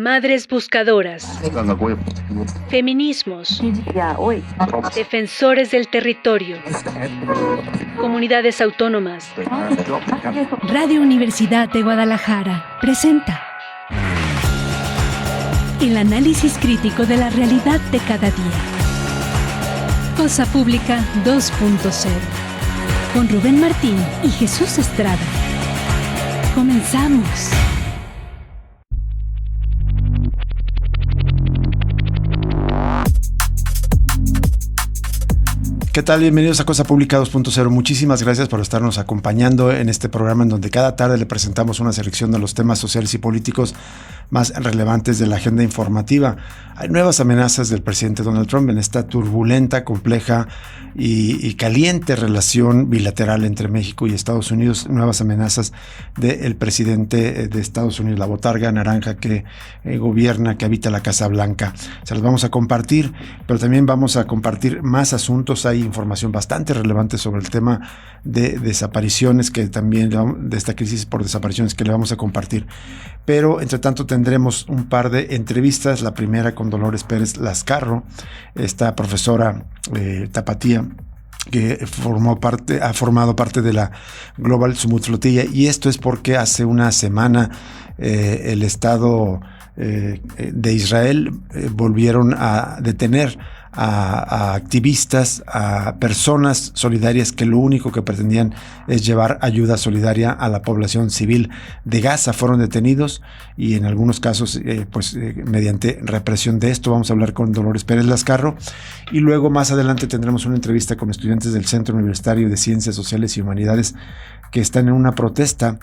Madres buscadoras, feminismos, defensores del territorio, comunidades autónomas. Radio Universidad de Guadalajara presenta el análisis crítico de la realidad de cada día. Cosa Pública 2.0 con Rubén Martín y Jesús Estrada. Comenzamos. ¿Qué tal? Bienvenidos a Cosa Pública 2.0. Muchísimas gracias por estarnos acompañando en este programa en donde cada tarde le presentamos una selección de los temas sociales y políticos más relevantes de la agenda informativa. Hay nuevas amenazas del presidente Donald Trump en esta turbulenta, compleja y caliente relación bilateral entre México y Estados Unidos. Nuevas amenazas del presidente de Estados Unidos, la botarga naranja que gobierna, que habita la Casa Blanca. Se las vamos a compartir, pero también vamos a compartir más asuntos. Hay información bastante relevante sobre el tema de desapariciones, que también de esta crisis por desapariciones que le vamos a compartir. Pero entre tanto tendremos un par de entrevistas. La primera con Dolores Pérez Lascarro, esta profesora tapatía que ha formado parte de la Global Summit Flotilla, y esto es porque hace una semana el Estado de Israel volvieron a detener a activistas, a personas solidarias que lo único que pretendían es llevar ayuda solidaria a la población civil de Gaza. Fueron detenidos y en algunos casos mediante represión de esto. Vamos a hablar con Dolores Pérez Lascarro y luego más adelante tendremos una entrevista con estudiantes del Centro Universitario de Ciencias Sociales y Humanidades que están en una protesta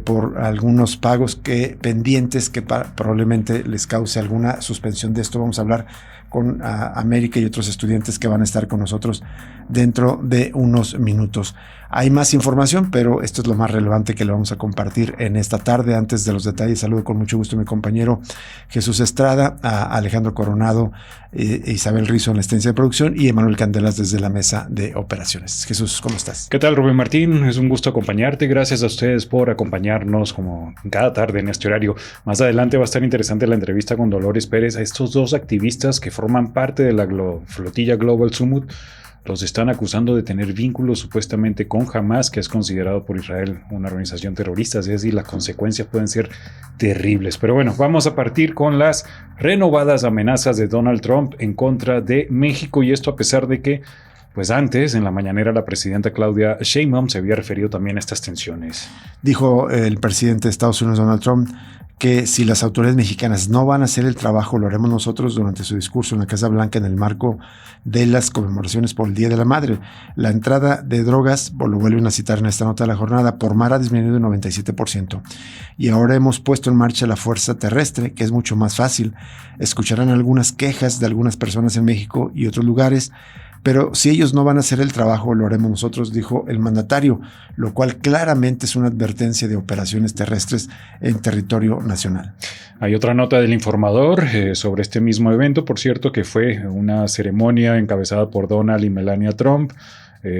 por algunos pagos pendientes que probablemente les cause alguna suspensión de esto. Vamos a hablar con América y otros estudiantes que van a estar con nosotros dentro de unos minutos. Hay más información, pero esto es lo más relevante que le vamos a compartir en esta tarde. Antes de los detalles, saludo con mucho gusto a mi compañero Jesús Estrada, a Alejandro Coronado, Isabel Rizo en la asistencia de producción y Emanuel Candelas desde la mesa de operaciones. Jesús, ¿cómo estás? ¿Qué tal, Rubén Martín? Es un gusto acompañarte. Gracias a ustedes por acompañarnos como cada tarde en este horario. Más adelante va a estar interesante la entrevista con Dolores Pérez. A estos dos activistas que forman parte de la flotilla Global Summit los están acusando de tener vínculos supuestamente con Hamas, que es considerado por Israel una organización terrorista. Es decir, las consecuencias pueden ser terribles. Pero bueno, vamos a partir con las renovadas amenazas de Donald Trump en contra de México, y esto a pesar de que pues antes, en la mañanera, la presidenta Claudia Sheinbaum se había referido también a estas tensiones. Dijo el presidente de Estados Unidos, Donald Trump, que si las autoridades mexicanas no van a hacer el trabajo, lo haremos nosotros, durante su discurso en la Casa Blanca en el marco de las conmemoraciones por el Día de la Madre. La entrada de drogas, lo vuelven a citar en esta nota de la jornada, por mar ha disminuido en 97%. Y ahora hemos puesto en marcha la fuerza terrestre, que es mucho más fácil. Escucharán algunas quejas de algunas personas en México y otros lugares, pero si ellos no van a hacer el trabajo, lo haremos nosotros, dijo el mandatario, lo cual claramente es una advertencia de operaciones terrestres en territorio nacional. Hay otra nota del Informador sobre este mismo evento, por cierto, que fue una ceremonia encabezada por Donald y Melania Trump,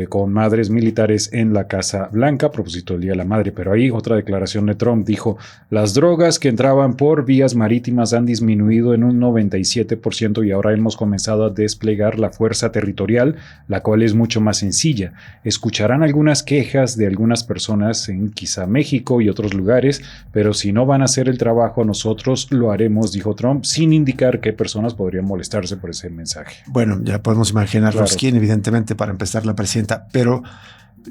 con madres militares en la Casa Blanca a propósito del Día de la Madre. Pero ahí otra declaración de Trump dijo: las drogas que entraban por vías marítimas han disminuido en un 97% y ahora hemos comenzado a desplegar la fuerza territorial, la cual es mucho más sencilla. Escucharán algunas quejas de algunas personas en quizá México y otros lugares, pero si no van a hacer el trabajo, nosotros lo haremos, dijo Trump, sin indicar qué personas podrían molestarse por ese mensaje. Bueno, ya podemos imaginarnos quién, evidentemente, para empezar la presidenta, pero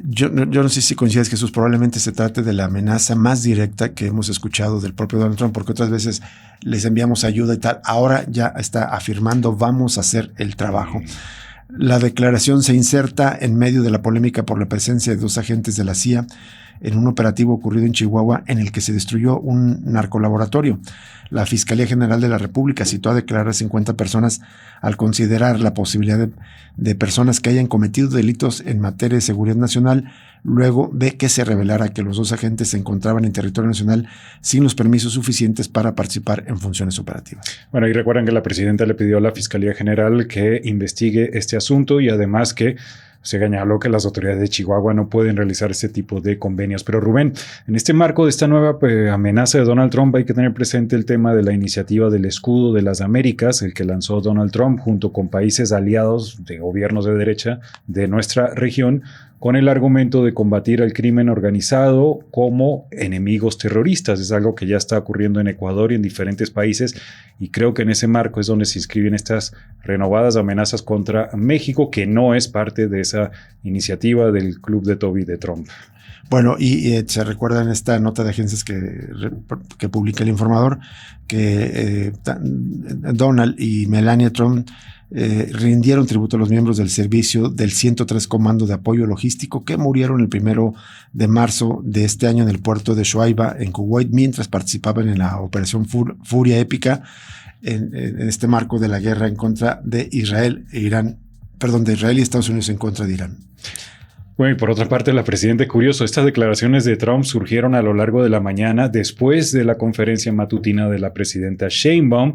yo no sé si coincides, Jesús, probablemente se trate de la amenaza más directa que hemos escuchado del propio Donald Trump, porque otras veces les enviamos ayuda y tal. Ahora ya está afirmando: vamos a hacer el trabajo. La declaración se inserta en medio de la polémica por la presencia de dos agentes de la CIA en un operativo ocurrido en Chihuahua en el que se destruyó un narcolaboratorio. La Fiscalía General de la República citó a declarar 50 personas al considerar la posibilidad de personas que hayan cometido delitos en materia de seguridad nacional, luego de que se revelara que los dos agentes se encontraban en territorio nacional sin los permisos suficientes para participar en funciones operativas. Bueno, y recuerdan que la presidenta le pidió a la Fiscalía General que investigue este asunto y además que Se señaló que las autoridades de Chihuahua no pueden realizar este tipo de convenios. Pero Rubén, en este marco de esta nueva amenaza de Donald Trump hay que tener presente el tema de la iniciativa del Escudo de las Américas, el que lanzó Donald Trump junto con países aliados de gobiernos de derecha de nuestra región, con el argumento de combatir al crimen organizado como enemigos terroristas. Es algo que ya está ocurriendo en Ecuador y en diferentes países, y creo que en ese marco es donde se inscriben estas renovadas amenazas contra México, que no es parte de esa iniciativa del Club de Toby de Trump. Bueno, y se recuerda en esta nota de agencias que publica el Informador que Donald y Melania Trump rindieron tributo a los miembros del servicio del 103 Comando de Apoyo Logístico que murieron el 1 de marzo de este año en el puerto de Shuaiba, en Kuwait, mientras participaban en la operación Furia Épica en este marco de la guerra en contra de Israel e Irán, de Israel y Estados Unidos en contra de Irán. Bueno, y por otra parte, la presidenta, curioso, estas declaraciones de Trump surgieron a lo largo de la mañana después de la conferencia matutina de la presidenta Sheinbaum,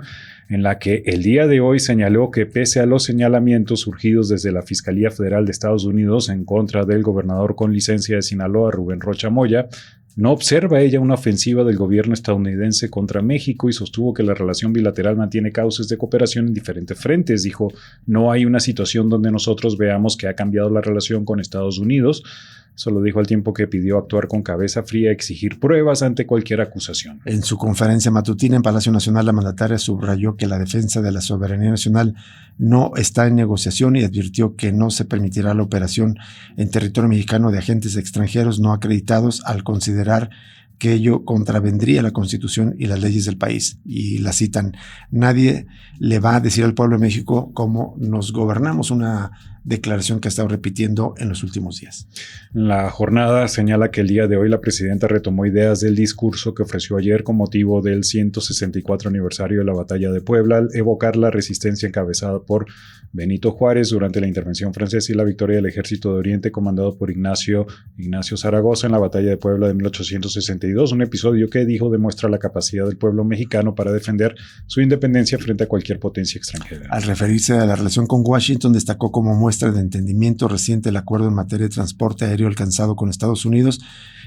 en la que el día de hoy señaló que pese a los señalamientos surgidos desde la Fiscalía Federal de Estados Unidos en contra del gobernador con licencia de Sinaloa, Rubén Rocha Moya, no observa ella una ofensiva del gobierno estadounidense contra México y sostuvo que la relación bilateral mantiene cauces de cooperación en diferentes frentes. Dijo, no hay una situación donde nosotros veamos que ha cambiado la relación con Estados Unidos. Eso lo dijo al tiempo que pidió actuar con cabeza fría, exigir pruebas ante cualquier acusación. En su conferencia matutina en Palacio Nacional, la mandataria subrayó que la defensa de la soberanía nacional no está en negociación y advirtió que no se permitirá la operación en territorio mexicano de agentes extranjeros no acreditados al considerar que ello contravendría la Constitución y las leyes del país. Y la citan, nadie le va a decir al pueblo de México cómo nos gobernamos, una declaración que ha estado repitiendo en los últimos días. La jornada señala que el día de hoy la presidenta retomó ideas del discurso que ofreció ayer con motivo del 164 aniversario de la Batalla de Puebla, al evocar la resistencia encabezada por Benito Juárez durante la intervención francesa y la victoria del Ejército de Oriente comandado por Ignacio Zaragoza en la Batalla de Puebla de 1862, un episodio que dijo demuestra la capacidad del pueblo mexicano para defender su independencia frente a cualquier potencia extranjera. Al referirse a la relación con Washington, destacó como muestra de entendimiento reciente el acuerdo en materia de transporte aéreo alcanzado con Estados Unidos,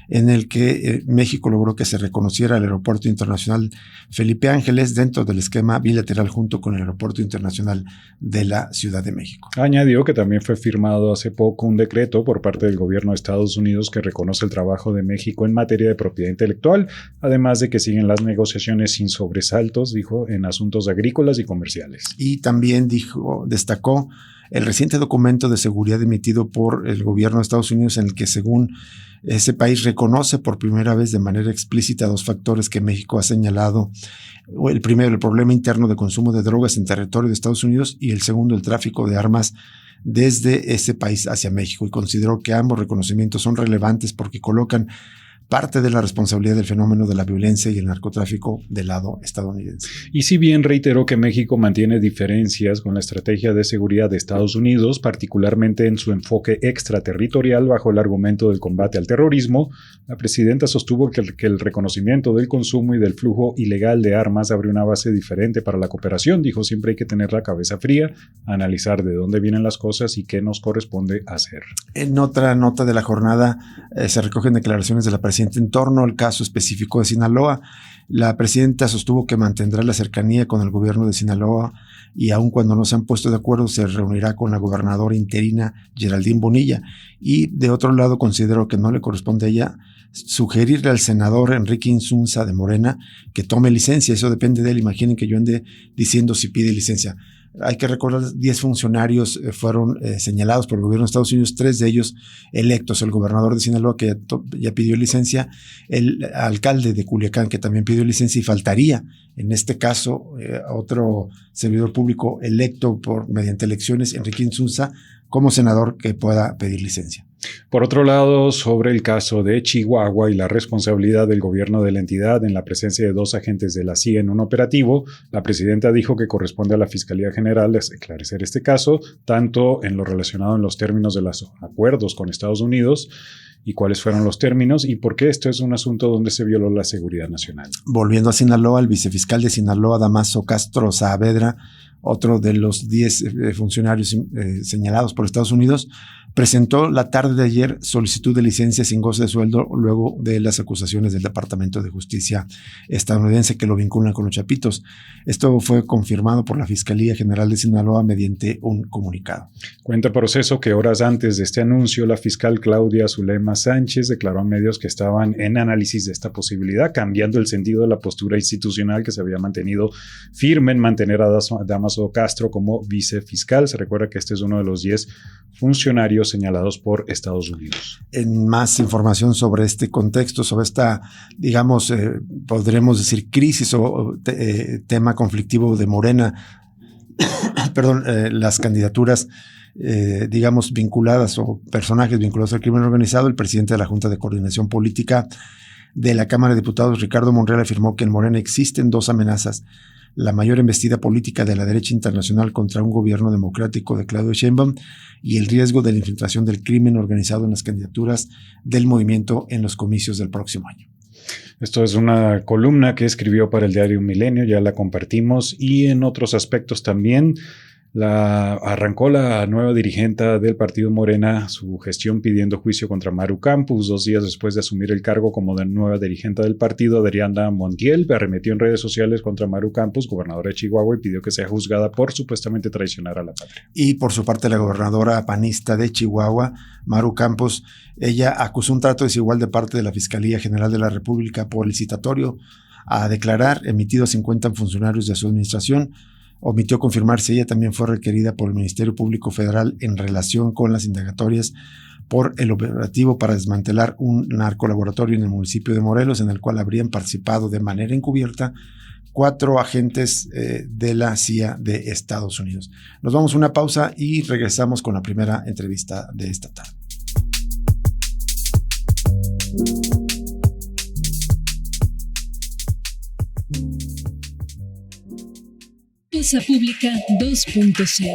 en el que México logró que se reconociera el Aeropuerto Internacional Felipe Ángeles dentro del esquema bilateral junto con el Aeropuerto Internacional de la Ciudad de México. Añadió que también fue firmado hace poco un decreto por parte del gobierno de Estados Unidos que reconoce el trabajo de México en materia de propiedad intelectual, además de que siguen las negociaciones sin sobresaltos, dijo, en asuntos agrícolas y comerciales. Y también destacó el reciente documento de seguridad emitido por el gobierno de Estados Unidos en el que, según ese país, reconoce por primera vez de manera explícita dos factores que México ha señalado. El primero, el problema interno de consumo de drogas en territorio de Estados Unidos, y el segundo, el tráfico de armas desde ese país hacia México. Y consideró que ambos reconocimientos son relevantes porque colocan parte de la responsabilidad del fenómeno de la violencia y el narcotráfico del lado estadounidense. Y si bien reiteró que México mantiene diferencias con la estrategia de seguridad de Estados Unidos, particularmente en su enfoque extraterritorial bajo el argumento del combate al terrorismo, la presidenta sostuvo que el reconocimiento del consumo y del flujo ilegal de armas abre una base diferente para la cooperación. Dijo, siempre hay que tener la cabeza fría, analizar de dónde vienen las cosas y qué nos corresponde hacer. En otra nota de la jornada se recogen declaraciones de la presidenta en torno al caso específico de Sinaloa. La presidenta sostuvo que mantendrá la cercanía con el gobierno de Sinaloa y aun cuando no se han puesto de acuerdo se reunirá con la gobernadora interina Geraldine Bonilla. Y de otro lado consideró que no le corresponde a ella sugerirle al senador Enrique Insunza de Morena que tome licencia. Eso depende de él. Imaginen que yo ande diciendo si pide licencia. Hay que recordar, 10 funcionarios fueron señalados por el gobierno de Estados Unidos, 3 de ellos electos, el gobernador de Sinaloa que ya pidió licencia, el alcalde de Culiacán que también pidió licencia, y faltaría en este caso otro servidor público electo mediante elecciones, Enrique Insunza, como senador que pueda pedir licencia. Por otro lado, sobre el caso de Chihuahua y la responsabilidad del gobierno de la entidad en la presencia de 2 agentes de la CIA en un operativo, la presidenta dijo que corresponde a la Fiscalía General esclarecer este caso, tanto en lo relacionado en los términos de los acuerdos con Estados Unidos y cuáles fueron los términos y por qué esto es un asunto donde se violó la seguridad nacional. Volviendo a Sinaloa, el vicefiscal de Sinaloa, Damaso Castro Saavedra, otro de los 10 funcionarios señalados por Estados Unidos, presentó la tarde de ayer solicitud de licencia sin goce de sueldo luego de las acusaciones del Departamento de Justicia estadounidense que lo vinculan con los Chapitos. Esto fue confirmado por la Fiscalía General de Sinaloa mediante un comunicado. Cuenta Proceso que horas antes de este anuncio, la fiscal Claudia Zulema Sánchez declaró a medios que estaban en análisis de esta posibilidad, cambiando el sentido de la postura institucional que se había mantenido firme en mantener a Damaso Castro como vicefiscal. Se recuerda que este es uno de los 10 funcionarios señalados por Estados Unidos. En más información sobre este contexto, sobre esta, digamos, podremos decir crisis o tema conflictivo de Morena, perdón, las candidaturas, digamos, vinculadas o personajes vinculados al crimen organizado, el presidente de la Junta de Coordinación Política de la Cámara de Diputados, Ricardo Monreal, afirmó que en Morena existen 2 amenazas: la mayor embestida política de la derecha internacional contra un gobierno democrático de Claudia Sheinbaum y el riesgo de la infiltración del crimen organizado en las candidaturas del movimiento en los comicios del próximo año. Esto es una columna que escribió para el diario Milenio, ya la compartimos, y en otros aspectos también. Arrancó la nueva dirigente del partido Morena su gestión pidiendo juicio contra Maru Campos. 2 días después de asumir el cargo como de nueva dirigente del partido, Adriana Montiel arremetió en redes sociales contra Maru Campos, gobernadora de Chihuahua, y pidió que sea juzgada por supuestamente traicionar a la patria. Y por su parte, la gobernadora panista de Chihuahua, Maru Campos, ella acusó un trato desigual de parte de la Fiscalía General de la República por el citatorio a declarar emitido a 50 funcionarios de su administración. Omitió confirmar si ella también fue requerida por el Ministerio Público Federal en relación con las indagatorias por el operativo para desmantelar un narcolaboratorio en el municipio de Morelos, en el cual habrían participado de manera encubierta 4 agentes de la CIA de Estados Unidos. Nos vamos a una pausa y regresamos con la primera entrevista de esta tarde. Cosa Pública 2.0.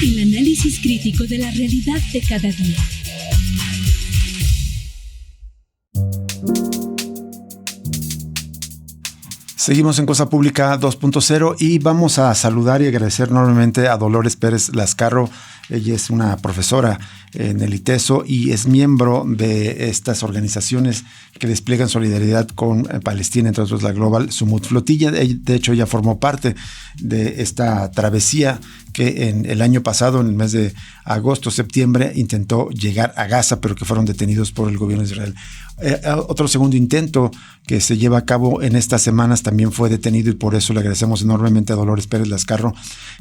El análisis crítico de la realidad de cada día. Seguimos en Cosa Pública 2.0 y vamos a saludar y agradecer enormemente a Dolores Pérez Lascarro. Ella es una profesora en el ITESO y es miembro de estas organizaciones que despliegan solidaridad con Palestina, entre otros la Global Sumut Flotilla. De hecho, ella formó parte de esta travesía que en el año pasado, en el mes de agosto, septiembre, intentó llegar a Gaza, pero que fueron detenidos por el gobierno de Israel. Otro segundo intento que se lleva a cabo en estas semanas también fue detenido y por eso le agradecemos enormemente a Dolores Pérez Lascarro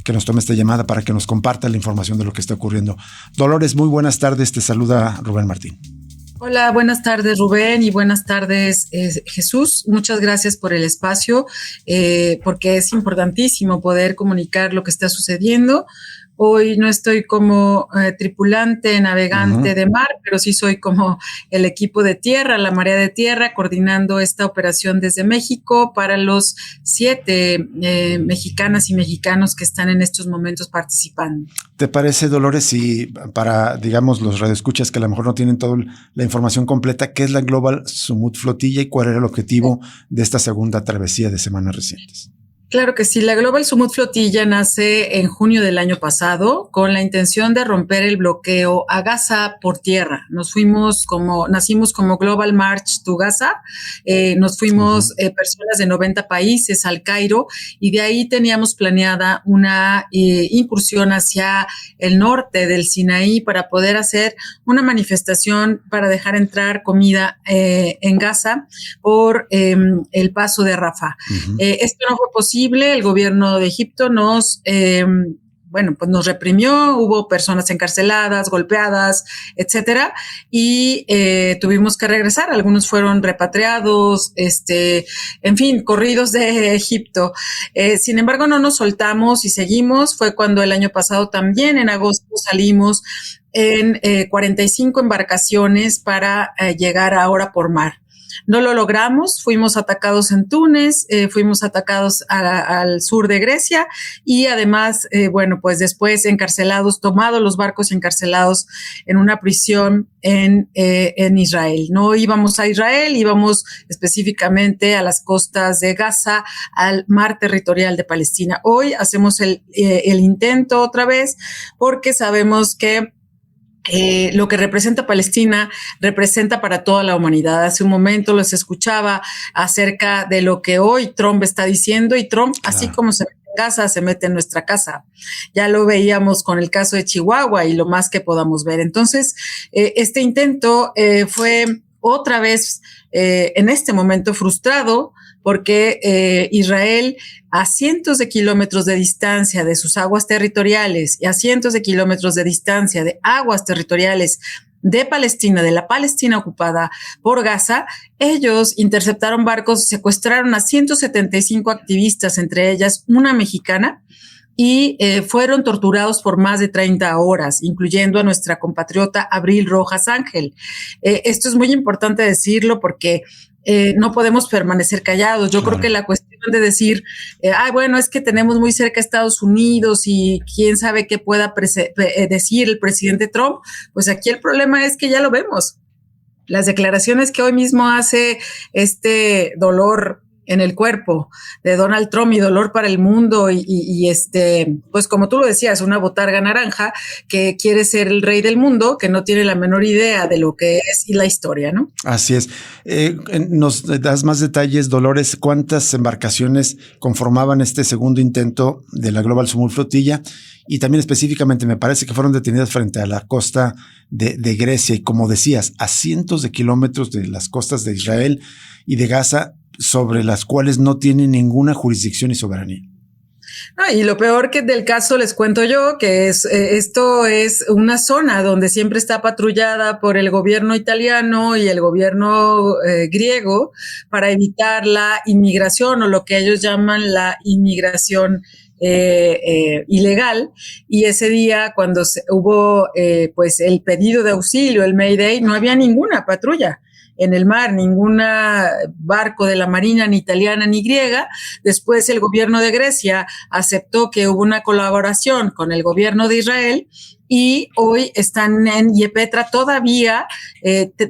que nos tome esta llamada para que nos comparta la información de lo que está ocurriendo. Dolores, muy buenas tardes, te saluda Rubén Martín. Hola, buenas tardes Rubén y buenas tardes Jesús. Muchas gracias por el espacio porque es importantísimo poder comunicar lo que está sucediendo. Hoy no estoy como tripulante, navegante de mar, pero sí soy como el equipo de tierra, la marea de tierra, coordinando esta operación desde México para los 7 mexicanas y mexicanos que están en estos momentos participando. ¿Te parece, Dolores, si para, digamos, los radioescuchas que a lo mejor no tienen toda la información completa, qué es la Global Sumut Flotilla y cuál era el objetivo de esta segunda travesía de semanas recientes? Claro que sí, la Global Sumut Flotilla nace en junio del año pasado con la intención de romper el bloqueo a Gaza por tierra. Nacimos como Global March to Gaza, nos fuimos personas de 90 países al Cairo y de ahí teníamos planeada una incursión hacia el norte del Sinaí para poder hacer una manifestación para dejar entrar comida en Gaza por el paso de Rafah. Esto no fue posible. El gobierno de Egipto nos reprimió, hubo personas encarceladas, golpeadas, etcétera, y tuvimos que regresar. Algunos fueron repatriados, en fin, corridos de Egipto. Sin embargo, no nos soltamos y seguimos. Fue cuando el año pasado también, en agosto, salimos en 45 embarcaciones para llegar ahora por mar. No lo logramos, fuimos atacados en Túnez, fuimos atacados al sur de Grecia y además, pues después tomados los barcos y encarcelados en una prisión en Israel. No íbamos a Israel, íbamos específicamente a las costas de Gaza, al mar territorial de Palestina. Hoy hacemos el intento otra vez porque sabemos que lo que representa Palestina representa para toda la humanidad. Hace un momento les escuchaba acerca de lo que hoy Trump está diciendo y Trump, claro, así como se mete en Gaza, se mete en nuestra casa. Ya lo veíamos con el caso de Chihuahua y lo más que podamos ver. Entonces, este intento fue otra vez en este momento frustrado porque Israel, a cientos de kilómetros de distancia de sus aguas territoriales y a cientos de kilómetros de distancia de aguas territoriales de Palestina, de la Palestina ocupada por Gaza, ellos interceptaron barcos, secuestraron a 175 activistas, entre ellas una mexicana, y fueron torturados por más de 30 horas, incluyendo a nuestra compatriota Abril Rojas Ángel. Esto es muy importante decirlo porque no podemos permanecer callados. Yo creo que la cuestión de decir, es que tenemos muy cerca a Estados Unidos y quién sabe qué pueda decir el presidente Trump, pues aquí el problema es que ya lo vemos. Las declaraciones que hoy mismo hace este dolor en el cuerpo de Donald Trump y dolor para el mundo y pues como tú lo decías, una botarga naranja que quiere ser el rey del mundo, que no tiene la menor idea de lo que es y la historia, ¿no? Así es. ¿Nos das más detalles, Dolores? ¿Cuántas embarcaciones conformaban este segundo intento de la Global Smooth Flotilla? Y también específicamente me parece que fueron detenidas frente a la costa de Grecia y, como decías, a cientos de kilómetros de las costas de Israel y de Gaza, sobre las cuales no tiene ninguna jurisdicción y soberanía. Y lo peor que del caso les cuento yo, que esto es una zona donde siempre está patrullada por el gobierno italiano y el gobierno griego para evitar la inmigración o lo que ellos llaman la inmigración ilegal. Y ese día cuando hubo pues el pedido de auxilio, el Mayday, no había ninguna patrulla en el mar, ningún barco de la Marina, ni italiana ni griega. Después el gobierno de Grecia aceptó que hubo una colaboración con el gobierno de Israel y hoy están en Yepetra todavía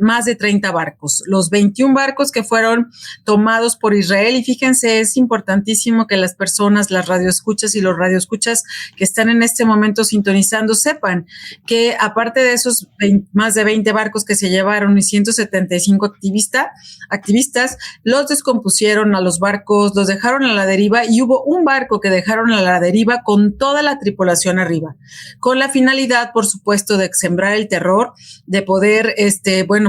más de 30 barcos. Los 21 barcos que fueron tomados por Israel, y fíjense, es importantísimo que las personas, las radioescuchas y los radioescuchas que están en este momento sintonizando sepan que aparte de esos más de 20 barcos que se llevaron y 175 activistas, los descompusieron a los barcos, los dejaron a la deriva y hubo un barco que dejaron a la deriva con toda la tripulación arriba, con la finalidad, por supuesto, de sembrar el terror, de poder,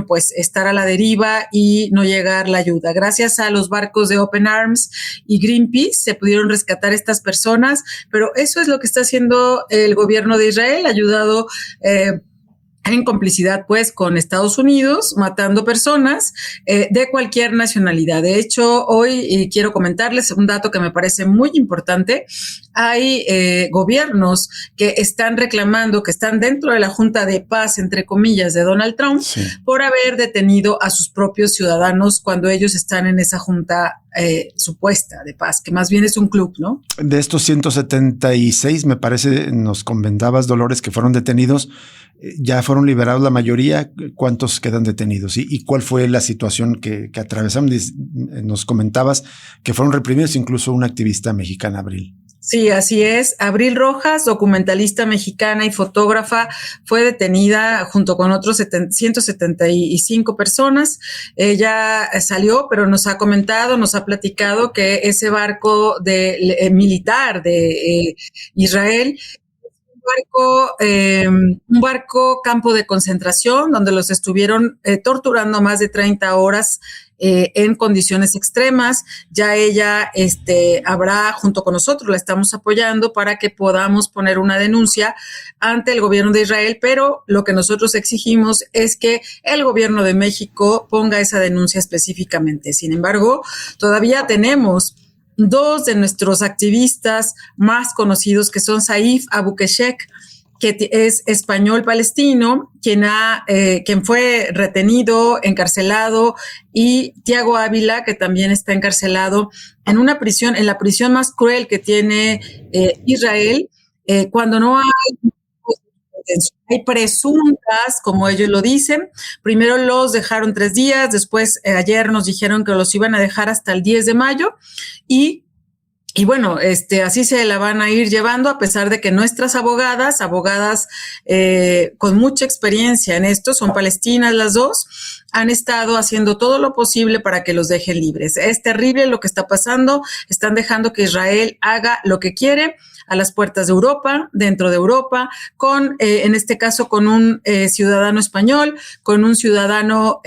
pues estar a la deriva y no llegar la ayuda. Gracias a los barcos de Open Arms y Greenpeace se pudieron rescatar estas personas, pero eso es lo que está haciendo el gobierno de Israel, ayudado en complicidad pues con Estados Unidos, matando personas de cualquier nacionalidad. De hecho, hoy quiero comentarles un dato que me parece muy importante. Hay gobiernos que están reclamando, que están dentro de la Junta de Paz, entre comillas, de Donald Trump, sí, por haber detenido a sus propios ciudadanos cuando ellos están en esa junta supuesta de paz, que más bien es un club, ¿no? De estos 176, me parece, nos comentabas, Dolores, que fueron detenidos, ya fueron liberados la mayoría. ¿Cuántos quedan detenidos? ¿Y cuál fue la situación que atravesaron? Nos comentabas que fueron reprimidos, incluso una activista mexicana, Abril. Sí, así es. Abril Rojas, documentalista mexicana y fotógrafa, fue detenida junto con otros 175 personas. Ella salió, pero nos ha comentado, nos ha platicado que ese barco militar de Israel, un barco campo de concentración donde los estuvieron torturando más de 30 horas en condiciones extremas. Ya ella habrá, junto con nosotros, la estamos apoyando para que podamos poner una denuncia ante el gobierno de Israel, pero lo que nosotros exigimos es que el gobierno de México ponga esa denuncia específicamente. Sin embargo, todavía tenemos dos de nuestros activistas más conocidos, que son Saif Abukeshek que es español palestino, quien fue retenido, encarcelado, y Tiago Ávila, que también está encarcelado en una prisión, en la prisión más cruel que tiene Israel, cuando no hay presuntas, como ellos lo dicen. Primero los dejaron 3 días, después ayer nos dijeron que los iban a dejar hasta el 10 de mayo y bueno, así se la van a ir llevando, a pesar de que nuestras abogadas con mucha experiencia en esto, son palestinas las dos, han estado haciendo todo lo posible para que los dejen libres. Es terrible lo que está pasando, están dejando que Israel haga lo que quiere a las puertas de Europa, dentro de Europa, en este caso con un ciudadano español, con un ciudadano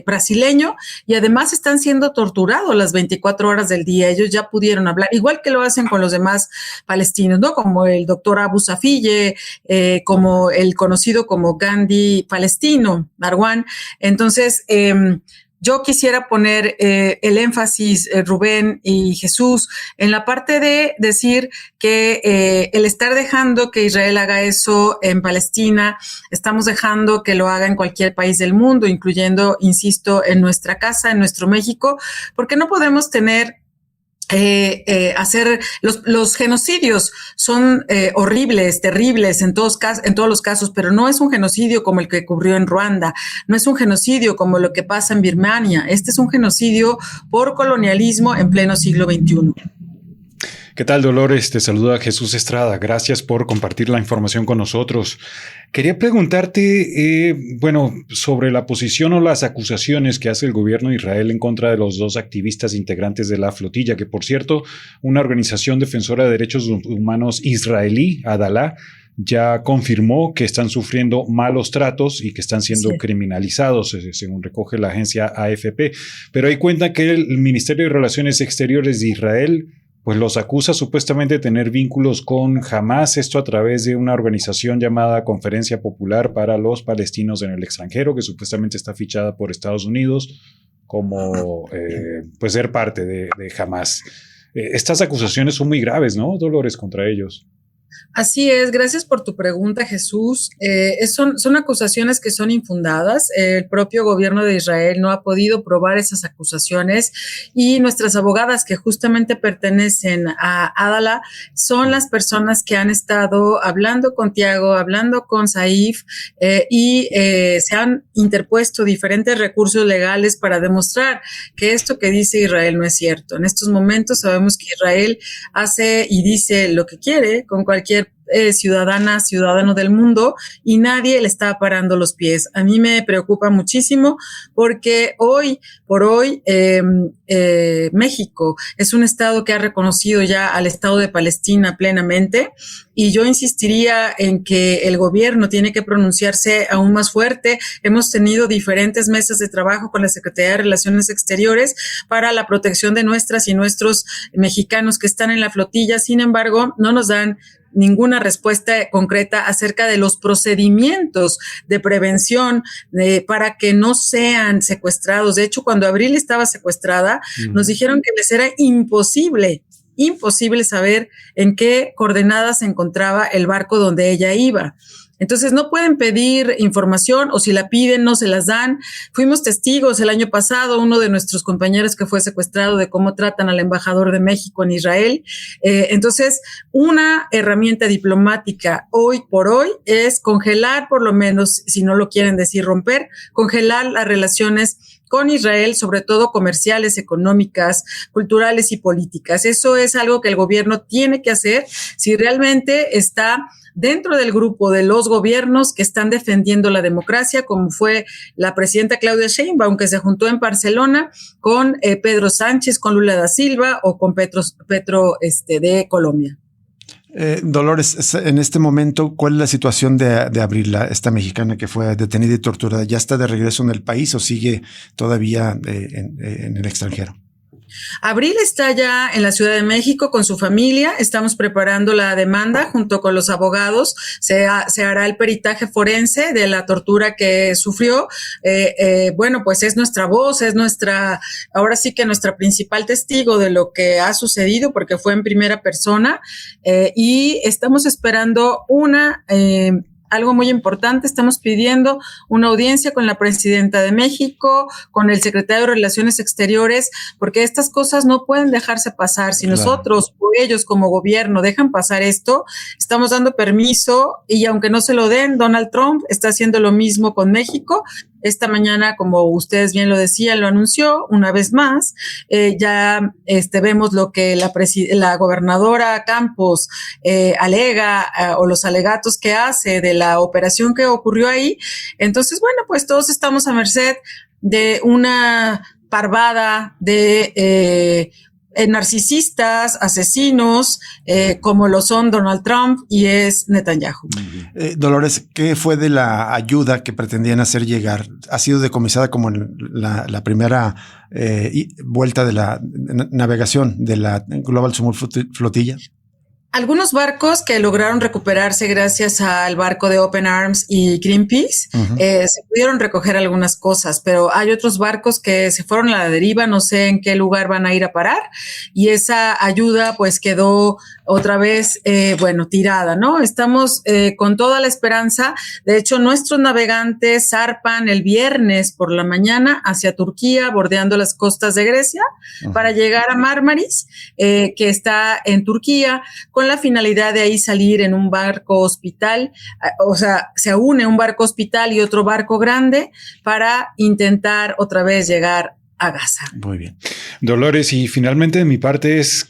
brasileño, y además están siendo torturados las 24 horas del día. Ellos ya pudieron hablar, igual que lo hacen con los demás palestinos, ¿no? Como el doctor Abu Safille, como el conocido como Gandhi palestino, Marwan. Entonces, yo quisiera poner el énfasis, Rubén y Jesús, en la parte de decir que el estar dejando que Israel haga eso en Palestina, estamos dejando que lo haga en cualquier país del mundo, incluyendo, insisto, en nuestra casa, en nuestro México, porque no podemos tener hacer los genocidios son horribles, terribles en todos los casos, pero no es un genocidio como el que ocurrió en Ruanda, no es un genocidio como lo que pasa en Birmania. Este es un genocidio por colonialismo en pleno siglo XXI. ¿Qué tal, Dolores? Te saluda Jesús Estrada. Gracias por compartir la información con nosotros. Quería preguntarte, sobre la posición o las acusaciones que hace el gobierno de Israel en contra de los 2 activistas integrantes de la flotilla, que por cierto, una organización defensora de derechos humanos israelí, Adalá, ya confirmó que están sufriendo malos tratos y que están siendo criminalizados, según recoge la agencia AFP. Pero ahí cuenta que el Ministerio de Relaciones Exteriores de Israel pues los acusa supuestamente de tener vínculos con Hamas, esto a través de una organización llamada Conferencia Popular para los Palestinos en el Extranjero, que supuestamente está fichada por Estados Unidos como pues ser parte de Hamas. Estas acusaciones son muy graves, ¿no, Dolores, contra ellos? Así es, gracias por tu pregunta, Jesús. Son acusaciones que son infundadas. El propio gobierno de Israel no ha podido probar esas acusaciones y nuestras abogadas, que justamente pertenecen a Adalá, son las personas que han estado hablando con Tiago, hablando con Saif y se han interpuesto diferentes recursos legales para demostrar que esto que dice Israel no es cierto. En estos momentos sabemos que Israel hace y dice lo que quiere con cualquier ciudadano del mundo y nadie le está parando los pies. A mí me preocupa muchísimo porque hoy por hoy México es un estado que ha reconocido ya al Estado de Palestina plenamente y yo insistiría en que el gobierno tiene que pronunciarse aún más fuerte. Hemos tenido diferentes mesas de trabajo con la Secretaría de Relaciones Exteriores para la protección de nuestras y nuestros mexicanos que están en la flotilla. Sin embargo, no nos dan ninguna respuesta concreta acerca de los procedimientos de prevención para que no sean secuestrados. De hecho, cuando Abril estaba secuestrada, nos dijeron que les era imposible saber en qué coordenadas se encontraba el barco donde ella iba. Entonces no pueden pedir información o si la piden no se las dan. Fuimos testigos el año pasado, uno de nuestros compañeros que fue secuestrado, de cómo tratan al embajador de México en Israel. Entonces una herramienta diplomática hoy por hoy es congelar, por lo menos, si no lo quieren decir romper, congelar las relaciones con Israel, sobre todo comerciales, económicas, culturales y políticas. Eso es algo que el gobierno tiene que hacer si realmente está dentro del grupo de los gobiernos que están defendiendo la democracia, como fue la presidenta Claudia Sheinbaum, que se juntó en Barcelona con Pedro Sánchez, con Lula da Silva o con Petro de Colombia. Dolores, en este momento, ¿cuál es la situación de Abril, esta mexicana que fue detenida y torturada? ¿Ya está de regreso en el país o sigue todavía en el extranjero? Abril está ya en la Ciudad de México con su familia. Estamos preparando la demanda junto con los abogados. Se hará el peritaje forense de la tortura que sufrió. Bueno, pues es nuestra voz, ahora sí que nuestra principal testigo de lo que ha sucedido, porque fue en primera persona. Y estamos esperando algo muy importante, estamos pidiendo una audiencia con la presidenta de México, con el secretario de Relaciones Exteriores, porque estas cosas no pueden dejarse pasar. Si nosotros o ellos como gobierno dejan pasar esto, estamos dando permiso, y aunque no se lo den, Donald Trump está haciendo lo mismo con México. Esta mañana, como ustedes bien lo decían, lo anunció una vez más. Ya vemos lo que la gobernadora Campos alega, o los alegatos que hace de la operación que ocurrió ahí. Entonces, bueno, pues todos estamos a merced de una parvada de narcisistas, asesinos, como lo son Donald Trump y es Netanyahu. Dolores, ¿qué fue de la ayuda que pretendían hacer llegar? ¿Ha sido decomisada como en la primera vuelta de la navegación de la Global Smooth Flotilla? Algunos barcos que lograron recuperarse gracias al barco de Open Arms y Greenpeace, se pudieron recoger algunas cosas, pero hay otros barcos que se fueron a la deriva, no sé en qué lugar van a ir a parar, y esa ayuda pues quedó otra vez, tirada, ¿no? Estamos con toda la esperanza. De hecho, nuestros navegantes zarpan el viernes por la mañana hacia Turquía, bordeando las costas de Grecia, para llegar a Mármaris, que está en Turquía, con la finalidad de ahí salir en un barco hospital, o sea, se une un barco hospital y otro barco grande para intentar otra vez llegar a Gaza. Muy bien. Dolores, y finalmente de mi parte es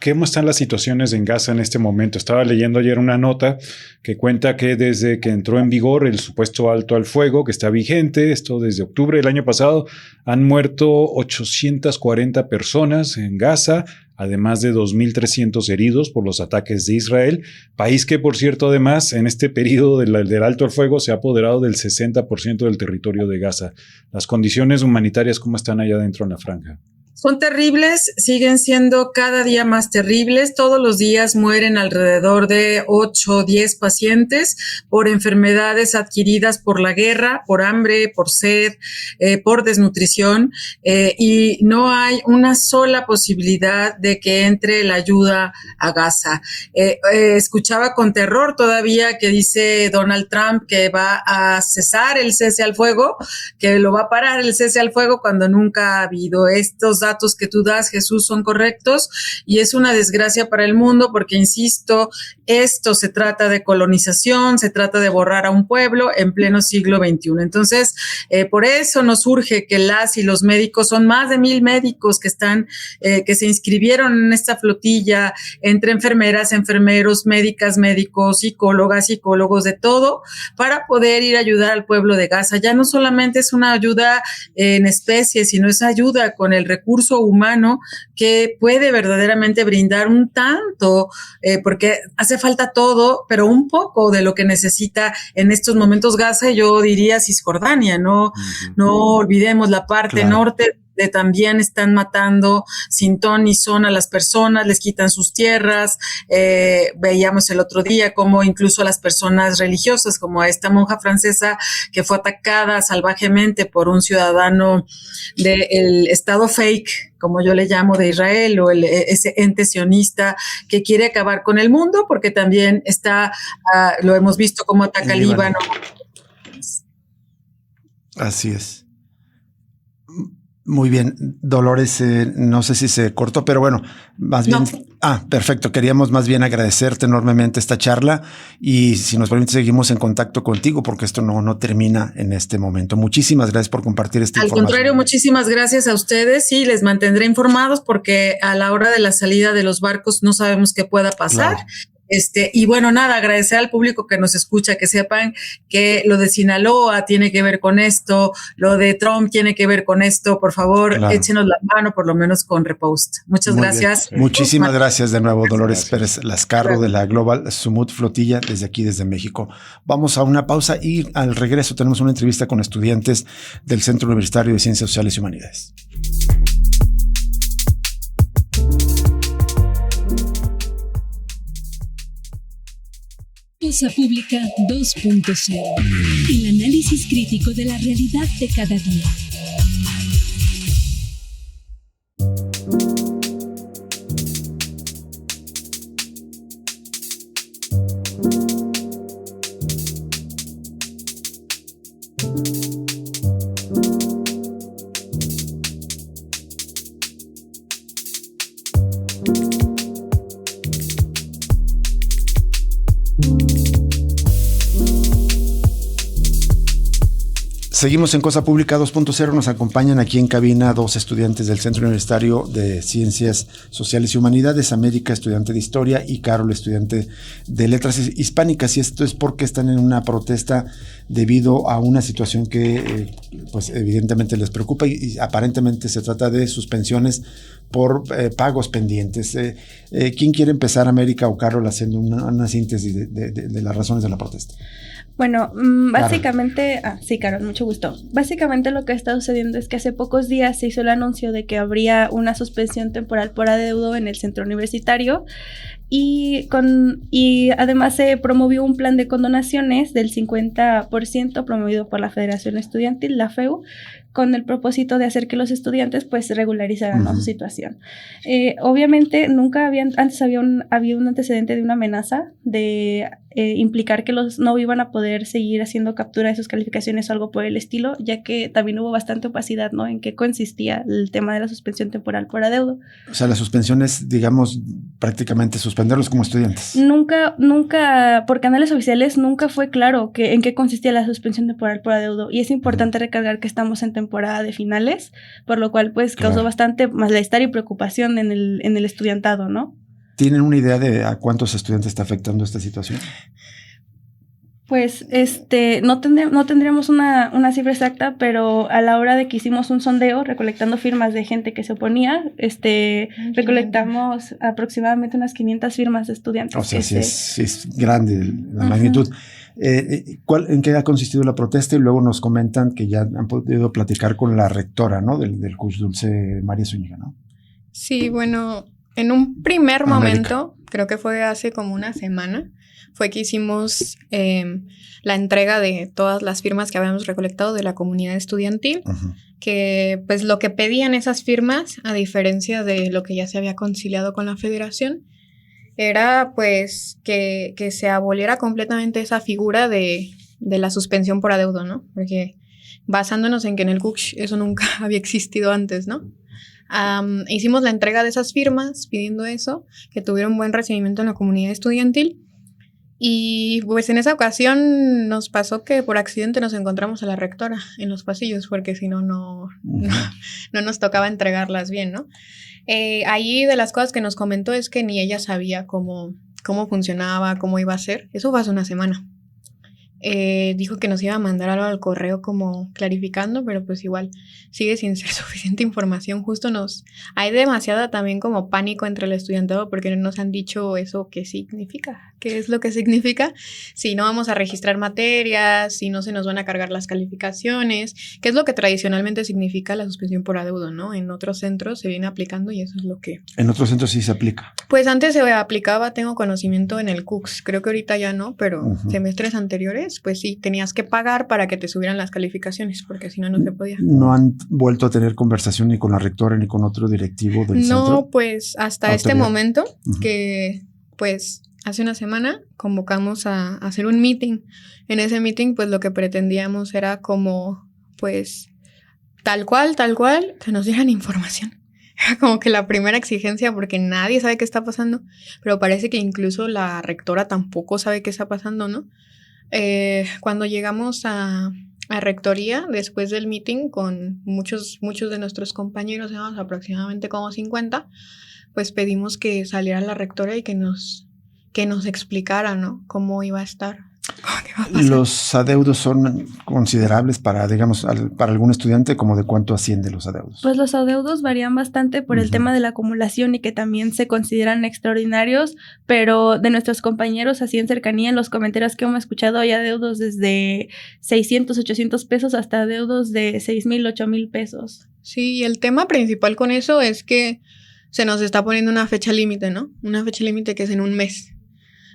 ¿cómo están las situaciones en Gaza en este momento? Estaba leyendo ayer una nota que cuenta que desde que entró en vigor el supuesto alto al fuego, que está vigente, esto desde octubre del año pasado, han muerto 840 personas en Gaza, además de 2.300 heridos por los ataques de Israel, país que, por cierto, además, en este periodo del alto al fuego se ha apoderado del 60% del territorio de Gaza. Las condiciones humanitarias, ¿cómo están allá dentro en la franja? Son terribles, siguen siendo cada día más terribles. Todos los días mueren alrededor de 8 o 10 pacientes por enfermedades adquiridas por la guerra, por hambre, por sed, por desnutrición, y no hay una sola posibilidad de que entre la ayuda a Gaza. Escuchaba con terror todavía que dice Donald Trump que va a cesar el cese al fuego, que lo va a parar el cese al fuego cuando nunca ha habido. Estos datos que tú das, Jesús, son correctos, y es una desgracia para el mundo porque, insisto, esto se trata de colonización, se trata de borrar a un pueblo en pleno siglo XXI. Entonces, por eso nos urge que las y los médicos, son más de 1,000 médicos que están, que se inscribieron en esta flotilla, entre enfermeras, enfermeros, médicas, médicos, psicólogas, psicólogos, de todo, para poder ir a ayudar al pueblo de Gaza. Ya no solamente es una ayuda en especie, sino es ayuda con el recurso humano que puede verdaderamente brindar un tanto, porque hace falta todo, pero un poco de lo que necesita en estos momentos Gaza, y yo diría Cisjordania, no olvidemos la parte norte. También están matando sin ton ni son a las personas, les quitan sus tierras. Veíamos el otro día cómo incluso a las personas religiosas, como a esta monja francesa que fue atacada salvajemente por un ciudadano del Estado fake, como yo le llamo, de Israel, o ese ente sionista que quiere acabar con el mundo, porque también está, lo hemos visto cómo ataca el Líbano. Así es. Muy bien, Dolores, no sé si se cortó, pero bueno, más bien... No. Perfecto. Queríamos más bien agradecerte enormemente esta charla, y si nos permite seguimos en contacto contigo, porque esto no termina en este momento. Muchísimas gracias por compartir esta información. Al contrario, muchísimas gracias a ustedes, y les mantendré informados porque a la hora de la salida de los barcos no sabemos qué pueda pasar. Claro. Y bueno, nada, agradecer al público que nos escucha, que sepan que lo de Sinaloa tiene que ver con esto, lo de Trump tiene que ver con esto. Por favor, échenos la mano, por lo menos con repost. Muchas gracias. Bien. Muchísimas gracias de nuevo, Dolores Pérez Lascarro, de la Global Smooth Flotilla, desde México. Vamos a una pausa y al regreso tenemos una entrevista con estudiantes del Centro Universitario de Ciencias Sociales y Humanidades. Cosa Pública 2.0. El análisis crítico de la realidad de cada día. Seguimos en Cosa Pública 2.0. Nos acompañan aquí en cabina dos estudiantes del Centro Universitario de Ciencias Sociales y Humanidades, América, estudiante de Historia, y Carol, estudiante de Letras Hispánicas. Y esto es porque están en una protesta debido a una situación que pues evidentemente les preocupa y aparentemente se trata de suspensiones por pagos pendientes. ¿Quién quiere empezar, América o Carol, haciendo una síntesis de las razones de la protesta? Bueno, básicamente, sí, Carol, mucho gusto. Básicamente lo que está sucediendo es que hace pocos días se hizo el anuncio de que habría una suspensión temporal por adeudo en el centro universitario y además se promovió un plan de condonaciones del 50% promovido por la Federación Estudiantil, la FEU, con el propósito de hacer que los estudiantes pues regularizaran su situación. Obviamente antes había un antecedente de una amenaza de implicar que los no iban a poder seguir haciendo captura de sus calificaciones o algo por el estilo, ya que también hubo bastante opacidad, ¿no?, en qué consistía el tema de la suspensión temporal por adeudo. O sea, la suspensión es, digamos, prácticamente suspenderlos como estudiantes. Nunca, por canales oficiales, nunca fue claro en qué consistía la suspensión temporal por adeudo, y es importante recargar que estamos en temporada de finales, por lo cual pues causó bastante malestar y preocupación en el estudiantado, ¿no? ¿Tienen una idea de a cuántos estudiantes está afectando esta situación? Pues no tendríamos una cifra exacta, pero a la hora de que hicimos un sondeo recolectando firmas de gente que se oponía, recolectamos aproximadamente unas 500 firmas de estudiantes. O sea, sí es grande la magnitud. ¿En qué ha consistido la protesta? Y luego nos comentan que ya han podido platicar con la rectora, ¿no?, del CUSH, Dulce María Zúñiga, ¿no? Sí, bueno, en un primer momento, creo que fue hace como una semana, fue que hicimos la entrega de todas las firmas que habíamos recolectado de la comunidad estudiantil, que pues lo que pedían esas firmas, a diferencia de lo que ya se había conciliado con la federación, era pues que se aboliera completamente esa figura de la suspensión por adeudo, ¿no? Porque basándonos en que en el CUCH eso nunca había existido antes, ¿no? Hicimos la entrega de esas firmas pidiendo eso, que tuvieron buen recibimiento en la comunidad estudiantil. Y pues en esa ocasión nos pasó que por accidente nos encontramos a la rectora en los pasillos, porque si no nos tocaba entregarlas bien, ¿no? Ahí de las cosas que nos comentó es que ni ella sabía cómo funcionaba, cómo iba a ser. Eso fue hace una semana. Dijo que nos iba a mandar algo al correo como clarificando, pero pues igual sigue sin ser suficiente información. Justo hay demasiada también como pánico entre el estudiantado porque no nos han dicho eso qué significa, qué es lo que significa, si no vamos a registrar materias, si no se nos van a cargar las calificaciones, qué es lo que tradicionalmente significa la suspensión por adeudo, ¿no? En otros centros se viene aplicando y eso es lo que... En otros centros sí se aplica. Pues antes se aplicaba, tengo conocimiento en el CUCS, creo que ahorita ya no, pero semestres anteriores pues sí, tenías que pagar para que te subieran las calificaciones, porque si no, no se podía. ¿No han vuelto a tener conversación ni con la rectora ni con otro directivo del centro? No, pues hasta este momento, que pues hace una semana convocamos a hacer un meeting. En ese meeting, pues lo que pretendíamos era como, pues, tal cual, que nos dieran información. Era como que la primera exigencia, porque nadie sabe qué está pasando, pero parece que incluso la rectora tampoco sabe qué está pasando, ¿no? Cuando llegamos a rectoría, después del meeting, con muchos de nuestros compañeros, éramos aproximadamente como 50, pues pedimos que saliera la rectora y que nos explicara, ¿no?, cómo iba a estar. ¿Los adeudos son considerables para algún estudiante? ¿Cómo de cuánto ascienden los adeudos? Pues los adeudos varían bastante por el tema de la acumulación y que también se consideran extraordinarios, pero de nuestros compañeros así en cercanía, en los comentarios que hemos escuchado, hay adeudos desde 600, 800 pesos hasta adeudos de 6,000, 8,000 pesos. Sí, y el tema principal con eso es que se nos está poniendo una fecha límite, ¿no? Una fecha límite que es en un mes.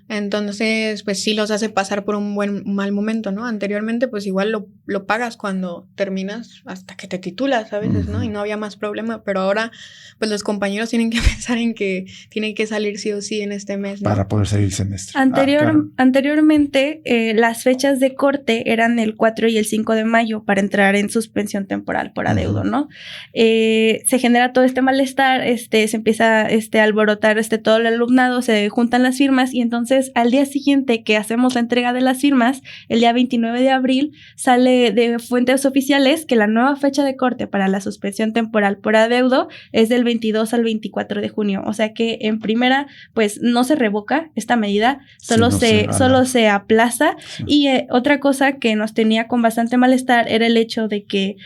Entonces, pues sí los hace pasar por un mal momento, ¿no? Anteriormente, pues igual lo pagas cuando terminas hasta que te titulas a veces, ¿no? Y no había más problema, pero ahora, pues los compañeros tienen que pensar en que tienen que salir sí o sí en este mes, ¿no? Para poder salir el semestre. Anteriormente, las fechas de corte eran el 4 y el 5 de mayo para entrar en suspensión temporal por adeudo, ¿no? Se genera todo este malestar, se empieza a alborotar todo el alumnado, se juntan las firmas y entonces al día siguiente que hacemos la entrega de las firmas, el día 29 de abril, sale de fuentes oficiales que la nueva fecha de corte para la suspensión temporal por adeudo es del 22 al 24 de junio. O sea que en primera, pues no se revoca esta medida, solo se aplaza. Sí. Y otra cosa que nos tenía con bastante malestar era el hecho de que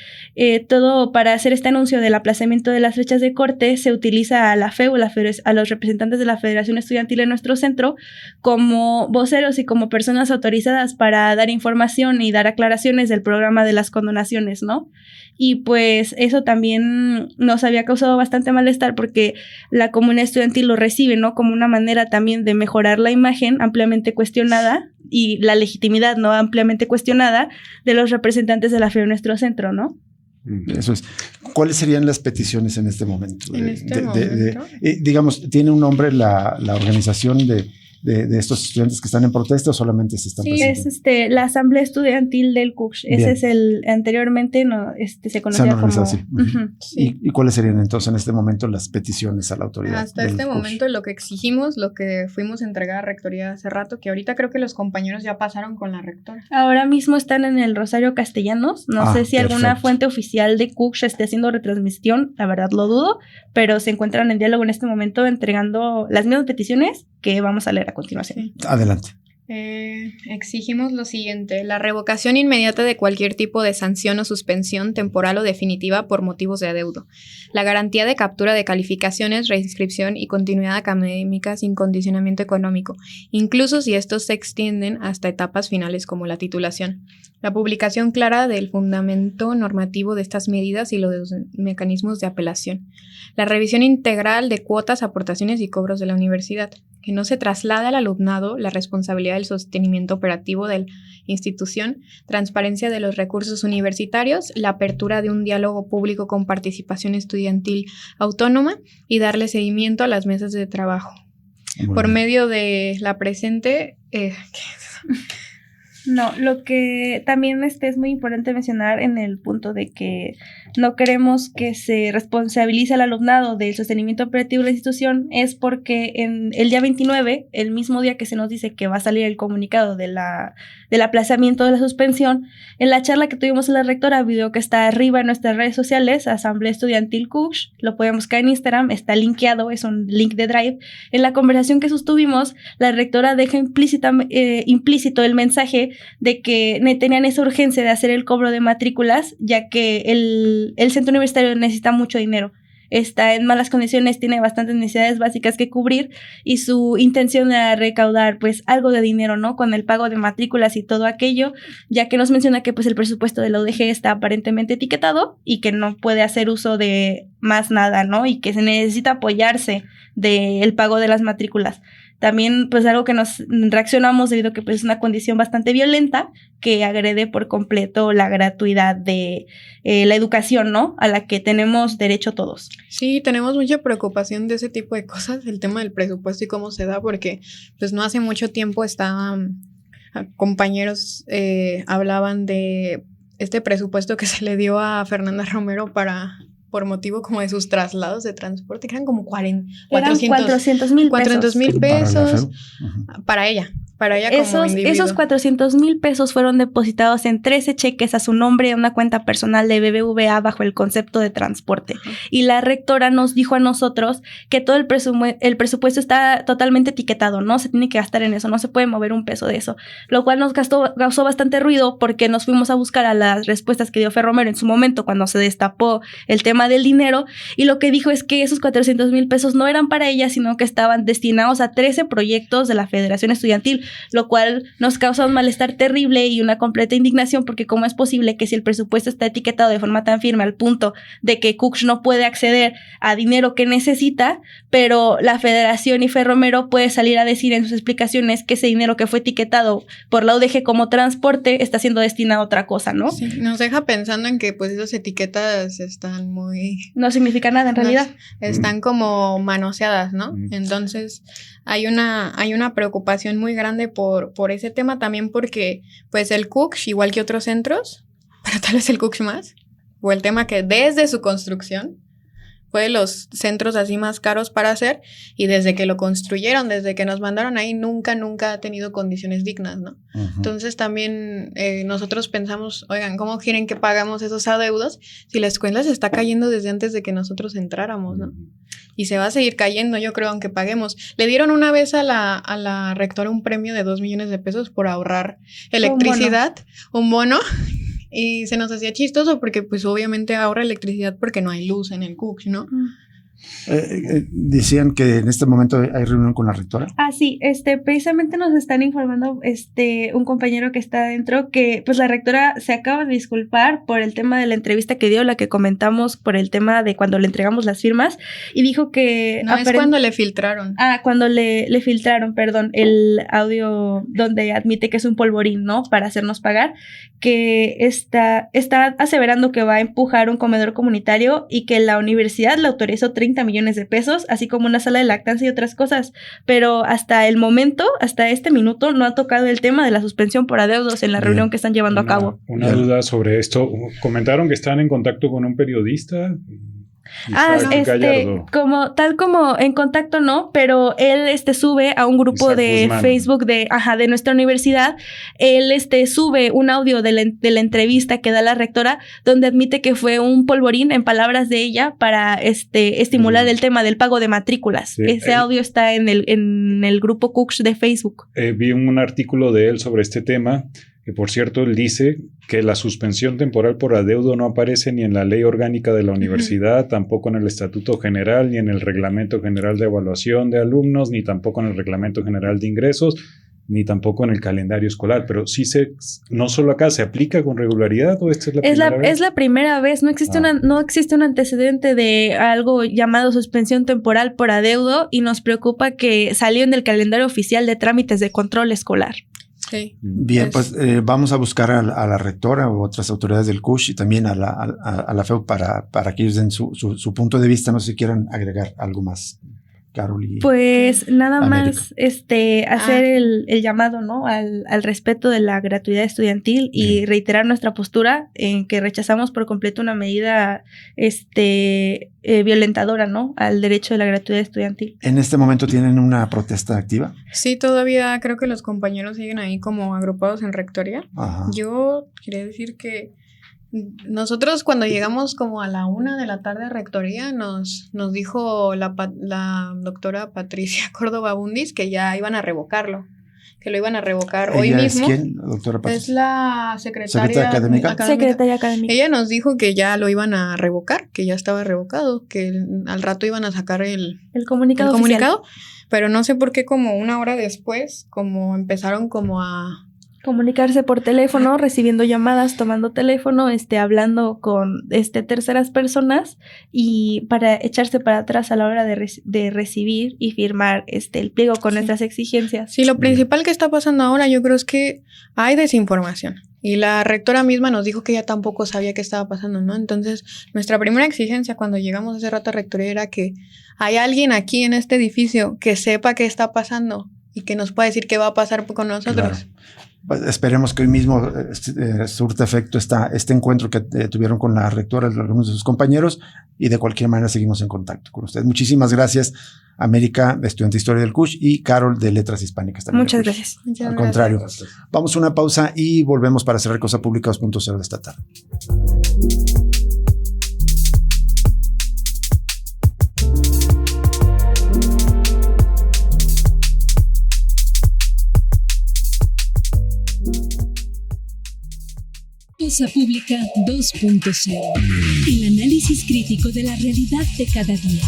todo para hacer este anuncio del aplazamiento de las fechas de corte se utiliza a la FEU, a los representantes de la Federación Estudiantil en nuestro centro, como voceros y como personas autorizadas para dar información y dar aclaraciones del programa de las condonaciones, ¿no? Y pues eso también nos había causado bastante malestar porque la comunidad estudiantil lo recibe, ¿no? Como una manera también de mejorar la imagen ampliamente cuestionada y la legitimidad, ¿no? Ampliamente cuestionada de los representantes de la FEU en nuestro centro, ¿no? Eso es. ¿Cuáles serían las peticiones en este momento? Momento. Digamos, ¿tiene un nombre la organización de estos estudiantes que están en protesta o solamente se están presentando? Es la Asamblea Estudiantil del CUCH. Ese es anteriormente se conocía como... Sí. ¿Y cuáles serían entonces en este momento las peticiones a la autoridad? Hasta este momento lo que exigimos, lo que fuimos a entregar a Rectoría hace rato, que ahorita creo que los compañeros ya pasaron con la rectora. Ahora mismo están en el Rosario Castellanos. No sé si alguna fuente oficial de CUCH esté haciendo retransmisión, la verdad lo dudo, pero se encuentran en diálogo en este momento entregando las mismas peticiones que vamos a leer a continuación. Adelante. Exigimos lo siguiente: la revocación inmediata de cualquier tipo de sanción o suspensión temporal o definitiva por motivos de adeudo, la garantía de captura de calificaciones, reinscripción y continuidad académica sin condicionamiento económico, incluso si estos se extienden hasta etapas finales como la titulación, la publicación clara del fundamento normativo de estas medidas y los mecanismos de apelación, la revisión integral de cuotas, aportaciones y cobros de la universidad, que no se traslade al alumnado la responsabilidad del sostenimiento operativo de la institución, transparencia de los recursos universitarios, la apertura de un diálogo público con participación estudiantil autónoma y darle seguimiento a las mesas de trabajo. Por medio de la presente... No, lo que también es muy importante mencionar en el punto de que no queremos que se responsabilice al alumnado del sostenimiento operativo de la institución es porque en el día 29, el mismo día que se nos dice que va a salir el comunicado del aplazamiento de la suspensión, en la charla que tuvimos en la rectora, video que está arriba en nuestras redes sociales, Asamblea Estudiantil CUCH, lo pueden buscar en Instagram, está linkeado, es un link de Drive. En la conversación que sostuvimos, la rectora deja implícito el mensaje de que tenían esa urgencia de hacer el cobro de matrículas, ya que el centro universitario necesita mucho dinero. Está en malas condiciones, tiene bastantes necesidades básicas que cubrir y su intención era recaudar pues algo de dinero, ¿no? Con el pago de matrículas y todo aquello, ya que nos menciona que pues el presupuesto de la UDG está aparentemente etiquetado y que no puede hacer uso de más nada, ¿no? Y que se necesita apoyarse del pago de las matrículas. También, pues, algo que nos reaccionamos debido a que pues, es una condición bastante violenta que agrede por completo la gratuidad de la educación, ¿no? A la que tenemos derecho todos. Sí, tenemos mucha preocupación de ese tipo de cosas, el tema del presupuesto y cómo se da, porque pues no hace mucho tiempo estaban compañeros hablaban de este presupuesto que se le dio a Fernanda Romero por motivo como de sus traslados de transporte, que eran como 400,000 pesos para ella como individuo. Esos 400,000 pesos fueron depositados en 13 cheques a su nombre en una cuenta personal de BBVA bajo el concepto de transporte. Y la rectora nos dijo a nosotros que todo el presupuesto está totalmente etiquetado, no se tiene que gastar en eso, no se puede mover un peso de eso, lo cual nos causó bastante ruido porque nos fuimos a buscar a las respuestas que dio Fer Romero en su momento cuando se destapó el tema del dinero, y lo que dijo es que esos 400,000 pesos no eran para ella, sino que estaban destinados a 13 proyectos de la Federación Estudiantil, lo cual nos causa un malestar terrible y una completa indignación, porque cómo es posible que si el presupuesto está etiquetado de forma tan firme al punto de que Cooks no puede acceder a dinero que necesita, pero la Federación y Ferromero puede salir a decir en sus explicaciones que ese dinero que fue etiquetado por la UDG como transporte está siendo destinado a otra cosa, ¿no? Sí, nos deja pensando en que pues esas etiquetas están muy... No significa nada en realidad. Están como manoseadas, ¿no? Entonces hay una preocupación muy grande por ese tema también, porque pues el Cooks, igual que otros centros, pero tal vez el Cooks más, o el tema que desde su construcción fue de los centros así más caros para hacer, y desde que lo construyeron, desde que nos mandaron ahí, nunca ha tenido condiciones dignas, ¿no? Uh-huh. Entonces también nosotros pensamos, oigan, ¿cómo quieren que pagamos esos adeudos si la escuela se está cayendo desde antes de que nosotros entráramos, ¿no? Y se va a seguir cayendo, yo creo, aunque paguemos. Le dieron una vez a la rectora un premio de 2 millones de pesos por ahorrar electricidad, un bono. Y se nos hacía chistoso porque pues obviamente ahorra electricidad porque no hay luz en el Cooks, ¿no? Decían que en este momento hay reunión con la rectora. Ah, sí, precisamente nos están informando un compañero que está adentro que pues la rectora se acaba de disculpar por el tema de la entrevista que dio, la que comentamos por el tema de cuando le entregamos las firmas, y dijo que... No, es cuando le filtraron. Ah, cuando le filtraron, perdón, el audio donde admite que es un polvorín, ¿no? Para hacernos pagar, que está aseverando que va a empujar un comedor comunitario y que la universidad le autorizó 30 millones de pesos, así como una sala de lactancia y otras cosas, pero hasta el momento, hasta este minuto, no ha tocado el tema de la suspensión por adeudos en la reunión que están llevando a cabo. Una duda sobre esto. Comentaron que están en contacto con un periodista. Tal como en contacto no, pero él sube a un grupo de Facebook de nuestra universidad. Él sube un audio de la entrevista que da la rectora, donde admite que fue un polvorín, en palabras de ella, para estimular el tema del pago de matrículas. Sí, ese audio está en el grupo Cooks de Facebook. Vi un artículo de él sobre este tema, que por cierto él dice que la suspensión temporal por adeudo no aparece ni en la ley orgánica de la universidad, tampoco en el estatuto general, ni en el reglamento general de evaluación de alumnos, ni tampoco en el reglamento general de ingresos, ni tampoco en el calendario escolar, pero sí no solo acá, ¿se aplica con regularidad o esta es la primera vez? Es la primera vez, no existe un antecedente de algo llamado suspensión temporal por adeudo, y nos preocupa que salió en el calendario oficial de trámites de control escolar. Sí. Bien, pues vamos a buscar a la rectora o otras autoridades del CUSH y también a la FEU para que ellos den su punto de vista. No sé si quieran agregar algo más, Carol. Pues nada más hacer el llamado, ¿no? al respeto de la gratuidad estudiantil y reiterar nuestra postura en que rechazamos por completo una medida violentadora, ¿no? Al derecho de la gratuidad estudiantil. ¿En este momento tienen una protesta activa? Sí, todavía creo que los compañeros siguen ahí como agrupados en rectoría. Ajá. Yo quería decir que nosotros cuando llegamos como a la 1 de la tarde a rectoría nos dijo la doctora Patricia Córdoba Bundis que ya iban a revocarlo, que lo iban a revocar hoy mismo. ¿Es quién, doctora Patricia? Es la secretaria académica. Secretaria académica. Ella nos dijo que ya lo iban a revocar, que ya estaba revocado, que al rato iban a sacar el comunicado. Pero no sé por qué como una hora después, como empezaron como a comunicarse por teléfono, recibiendo llamadas, tomando teléfono, hablando con terceras personas, y para echarse para atrás a la hora de recibir y firmar el pliego con nuestras exigencias. Sí, lo principal que está pasando ahora yo creo es que hay desinformación. Y la rectora misma nos dijo que ella tampoco sabía qué estaba pasando, ¿no? Entonces, nuestra primera exigencia cuando llegamos hace rato a rectoría era que hay alguien aquí en este edificio que sepa qué está pasando y que nos pueda decir qué va a pasar con nosotros. Claro. Pues esperemos que hoy mismo surta efecto este encuentro que tuvieron con la rectora, algunos de sus compañeros, y de cualquier manera seguimos en contacto con ustedes. Muchísimas gracias, América, estudiante de Historia del CUSH, y Carol, de Letras Hispánicas también. Muchas gracias. Al contrario. Vamos a una pausa y volvemos para cerrar Cosa Pública 2.0 de esta tarde. Cosa Pública 2.0. El análisis crítico de la realidad de cada día.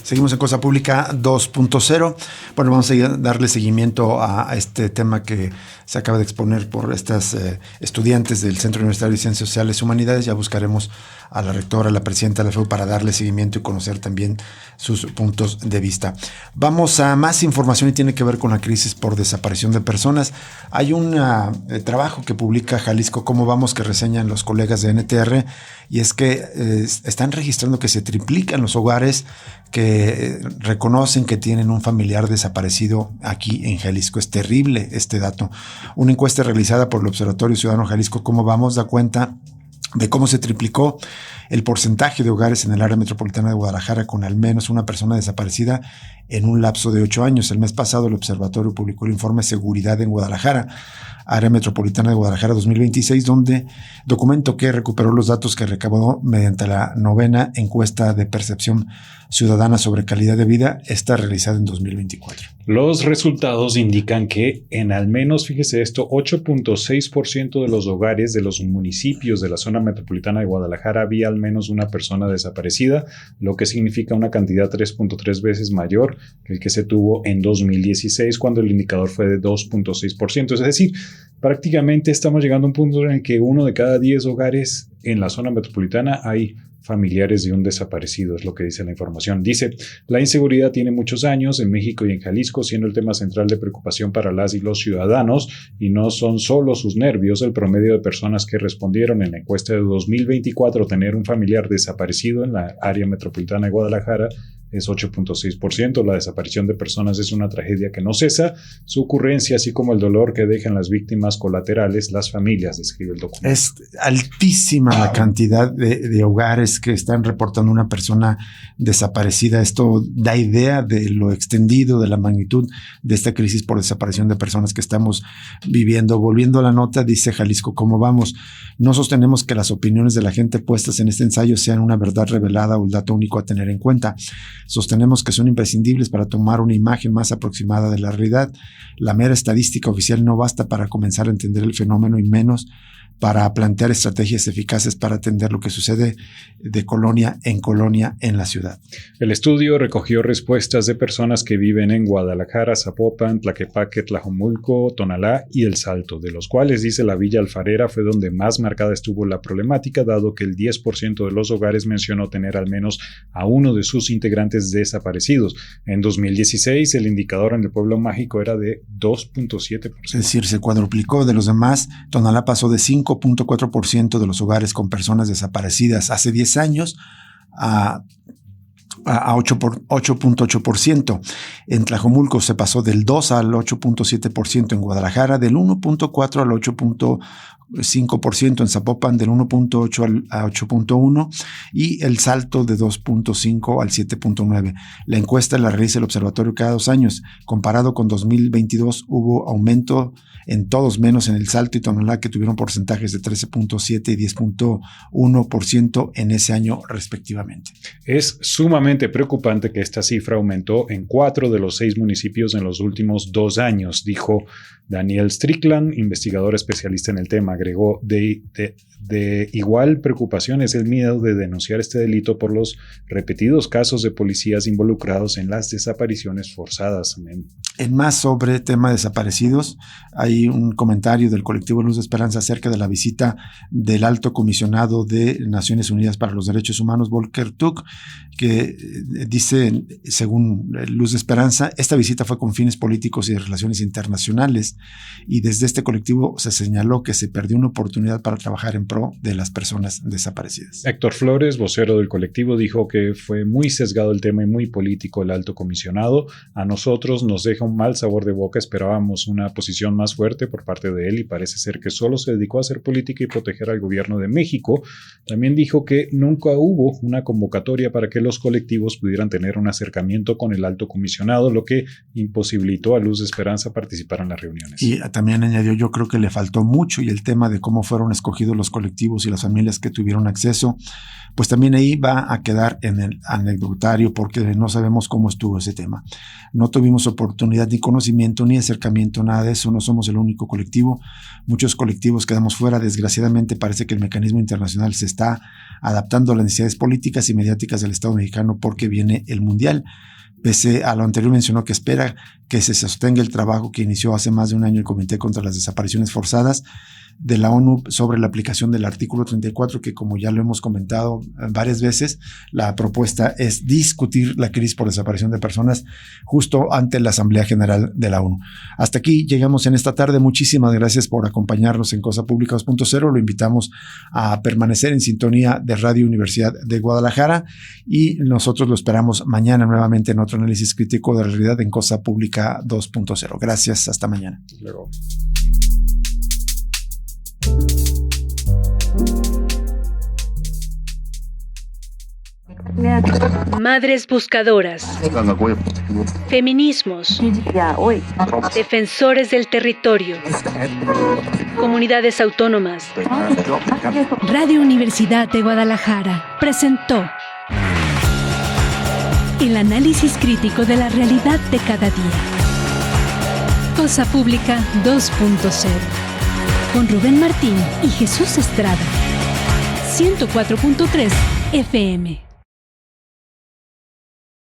Seguimos en Cosa Pública 2.0. Bueno, vamos a darle seguimiento a este tema que se acaba de exponer por estas estudiantes del Centro Universitario de Ciencias Sociales y Humanidades. Ya buscaremos a la rectora, a la presidenta de la FEU para darle seguimiento y conocer también sus puntos de vista. Vamos a más información y tiene que ver con la crisis por desaparición de personas. Hay un trabajo que publica Jalisco Cómo Vamos que reseñan los colegas de NTR y es que están registrando que se triplican los hogares que reconocen que tienen un familiar desaparecido aquí en Jalisco. Es terrible este dato. Una encuesta realizada por el Observatorio Ciudadano Jalisco Cómo Vamos da cuenta de cómo se triplicó el porcentaje de hogares en el área metropolitana de Guadalajara con al menos una persona desaparecida en un lapso de 8 años. El mes pasado el observatorio publicó el informe Seguridad en Guadalajara, área metropolitana de Guadalajara 2026, donde documentó que recuperó los datos que recabó mediante la 9ª encuesta de percepción ciudadana sobre calidad de vida, esta realizada en 2024. Los resultados indican que en al menos, fíjese esto, 8.6% de los hogares de los municipios de la zona metropolitana de Guadalajara había al menos una persona desaparecida, lo que significa una cantidad 3.3 veces mayor que el que se tuvo en 2016, cuando el indicador fue de 2.6%. Es decir, prácticamente estamos llegando a un punto en el que 1 de cada 10 hogares en la zona metropolitana hay familiares de un desaparecido, es lo que dice la información. Dice, la inseguridad tiene muchos años en México y en Jalisco, siendo el tema central de preocupación para las y los ciudadanos, y no son solo sus nervios. El promedio de personas que respondieron en la encuesta de 2024 tener un familiar desaparecido en la área metropolitana de Guadalajara es 8.6%. La desaparición de personas es una tragedia que no cesa. Su ocurrencia, así como el dolor que dejan las víctimas colaterales, las familias, describe el documento. Es altísima la cantidad de hogares que están reportando una persona desaparecida. Esto da idea de lo extendido, de la magnitud de esta crisis por desaparición de personas que estamos viviendo. Volviendo a la nota, dice Jalisco Cómo Vamos, no sostenemos que las opiniones de la gente puestas en este ensayo sean una verdad revelada o el dato único a tener en cuenta. Sostenemos que son imprescindibles para tomar una imagen más aproximada de la realidad. La mera estadística oficial no basta para comenzar a entender el fenómeno y menos para plantear estrategias eficaces para atender lo que sucede de colonia en la ciudad. El estudio recogió respuestas de personas que viven en Guadalajara, Zapopan, Tlaquepaque, Tlajomulco, Tonalá y El Salto, de los cuales, dice, la Villa Alfarera fue donde más marcada estuvo la problemática, dado que el 10% de los hogares mencionó tener al menos a uno de sus integrantes desaparecidos. En 2016, el indicador en el Pueblo Mágico era de 2.7%. Es decir, se cuadruplicó. De los demás, Tonalá pasó de 5.4% de los hogares con personas desaparecidas hace 10 años a 8.8%. En Tlajomulco se pasó del 2 al 8.7%. En Guadalajara del 1.4 al 8.5%. En Zapopan del 1.8 a 8.1 y El Salto de 2.5 al 7.9. La encuesta la realiza el observatorio cada 2 años. Comparado con 2022 hubo aumento en todos menos en El Salto y Tonalá, que tuvieron porcentajes de 13.7 y 10.1% en ese año respectivamente. Es sumamente preocupante que esta cifra aumentó en 4 de los 6 municipios en los últimos 2 años, dijo Daniel Strickland, investigador especialista en el tema. Agregó, de igual preocupación es el miedo de denunciar este delito por los repetidos casos de policías involucrados en las desapariciones forzadas. En más sobre tema de desaparecidos, hay un comentario del colectivo Luz de Esperanza acerca de la visita del alto comisionado de Naciones Unidas para los Derechos Humanos, Volker Turk, que dice, según Luz de Esperanza, esta visita fue con fines políticos y de relaciones internacionales, y desde este colectivo se señaló que se perdió una oportunidad para trabajar en pro de las personas desaparecidas. Héctor Flores, vocero del colectivo, dijo que fue muy sesgado el tema y muy político el alto comisionado. A nosotros nos deja un mal sabor de boca. Esperábamos una posición más fuerte por parte de él y parece ser que solo se dedicó a hacer política y proteger al gobierno de México. También dijo que nunca hubo una convocatoria para que los colectivos pudieran tener un acercamiento con el alto comisionado, lo que imposibilitó a Luz de Esperanza participar en las reuniones. Y también añadió, yo creo que le faltó mucho, y el tema de cómo fueron escogidos los colectivos y las familias que tuvieron acceso, pues también ahí va a quedar en el anecdotario, porque no sabemos cómo estuvo ese tema. No tuvimos oportunidad ni conocimiento ni acercamiento, nada de eso. No somos el único colectivo. Muchos colectivos quedamos fuera. Desgraciadamente parece que el mecanismo internacional se está adaptando las necesidades políticas y mediáticas del Estado mexicano porque viene el Mundial. Pese a lo anterior, mencionó que espera que se sostenga el trabajo que inició hace más de un año el Comité contra las Desapariciones Forzadas de la ONU sobre la aplicación del artículo 34, que como ya lo hemos comentado varias veces, la propuesta es discutir la crisis por desaparición de personas justo ante la Asamblea General de la ONU. Hasta aquí llegamos en esta tarde. Muchísimas gracias por acompañarnos en Cosa Pública 2.0. Lo invitamos a permanecer en sintonía de Radio Universidad de Guadalajara y nosotros lo esperamos mañana nuevamente en otro análisis crítico de la realidad en Cosa Pública 2.0. Gracias, hasta mañana. Luego. Madres buscadoras. Feminismos. Defensores del territorio. Comunidades autónomas. Radio Universidad de Guadalajara presentó el análisis crítico de la realidad de cada día. Cosa Pública 2.0 con Rubén Martín y Jesús Estrada. 104.3 FM.